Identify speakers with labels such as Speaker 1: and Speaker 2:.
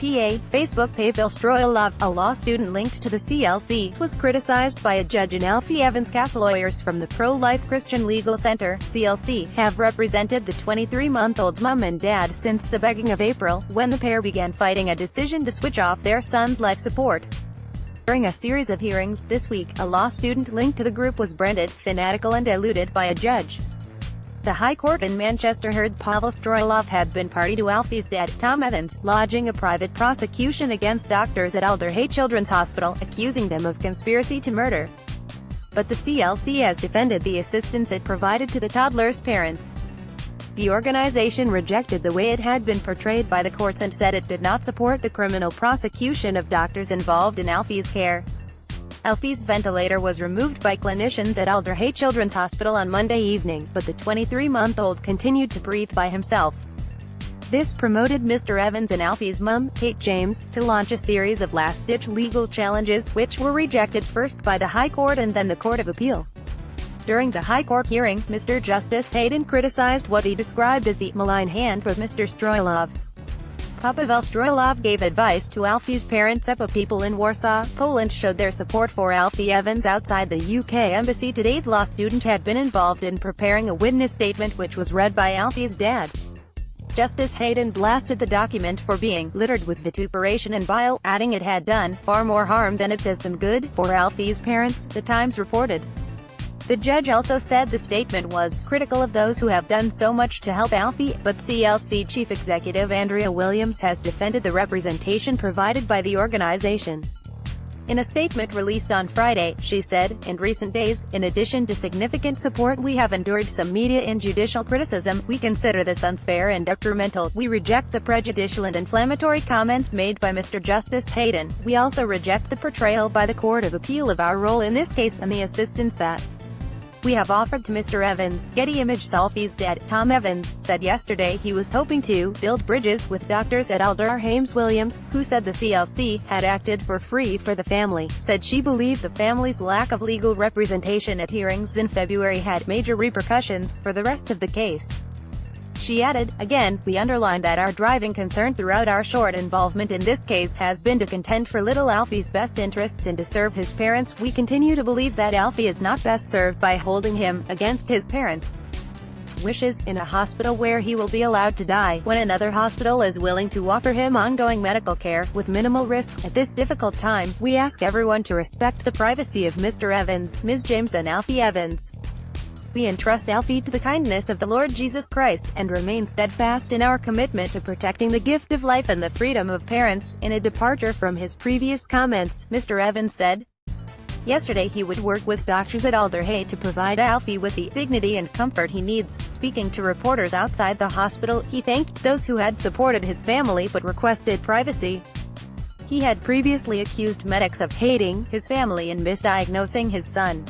Speaker 1: PA, Facebook page. Stroilov, a law student linked to the CLC, was criticized by a judge, and Alfie Evans. Lawyers from the Pro-Life Christian Legal Center, CLC, have represented the 23-month-old's mom and dad since the beginning of April, when the pair began fighting a decision to switch off their son's life support. During a series of hearings this week, a law student linked to the group was branded fanatical and diluted by a judge. The High Court in Manchester heard Pavel Stroilov had been party to Alfie's dad, Tom Evans, lodging a private prosecution against doctors at Alder Hey Children's Hospital, accusing them of conspiracy to murder. But the CLC has defended the assistance it provided to the toddler's parents. The organization rejected the way it had been portrayed by the courts and said it did not support the criminal prosecution of doctors involved in Alfie's care. Alfie's ventilator was removed by clinicians at Alder Hey Children's Hospital on Monday evening, but the 23-month-old continued to breathe by himself. This promoted Mr. Evans and Alfie's mum, Kate James, to launch a series of last-ditch legal challenges, which were rejected first by the High Court and then the Court of Appeal. During the High Court hearing, Mr. Justice Hayden criticized what he described as the malign hand of Mr. Stroilov. Pavel Stroilov gave advice to Alfie's parents. People in Warsaw, Poland showed their support for Alfie Evans outside the UK embassy today. The law student had been involved in preparing a witness statement which was read by Alfie's dad. Justice Hayden blasted the document for being littered with vituperation and bile, adding it had done far more harm than it does them good for Alfie's parents, The Times reported. The judge also said the statement was critical of those who have done so much to help Alfie, but CLC Chief Executive Andrea Williams has defended the representation provided by the organization. In a statement released on Friday, she said, "In recent days, in addition to significant support, we have endured some media and judicial criticism. We consider this unfair and detrimental. We reject the prejudicial and inflammatory comments made by Mr. Justice Hayden. We also reject the portrayal by the Court of Appeal of our role in this case and the assistance that we have offered to Mr. Evans." Getty Images. Alfie's dad, Tom Evans, said yesterday he was hoping to build bridges with doctors at Alder. James Williams, who said the CLC had acted for free for the family, said she believed the family's lack of legal representation at hearings in February had major repercussions for the rest of the case. She added, "Again, we underline that our driving concern throughout our short involvement in this case has been to contend for little Alfie's best interests and to serve his parents. We continue to believe that Alfie is not best served by holding him against his parents' wishes in a hospital where he will be allowed to die, when another hospital is willing to offer him ongoing medical care with minimal risk. At this difficult time, we ask everyone to respect the privacy of Mr. Evans, Ms. James and Alfie Evans. We entrust Alfie to the kindness of the Lord Jesus Christ, and remain steadfast in our commitment to protecting the gift of life and the freedom of parents." In a departure from his previous comments, Mr. Evans said yesterday he would work with doctors at Alder Hey to provide Alfie with the dignity and comfort he needs. Speaking to reporters outside the hospital, he thanked those who had supported his family but requested privacy. He had previously accused medics of hating his family and misdiagnosing his son.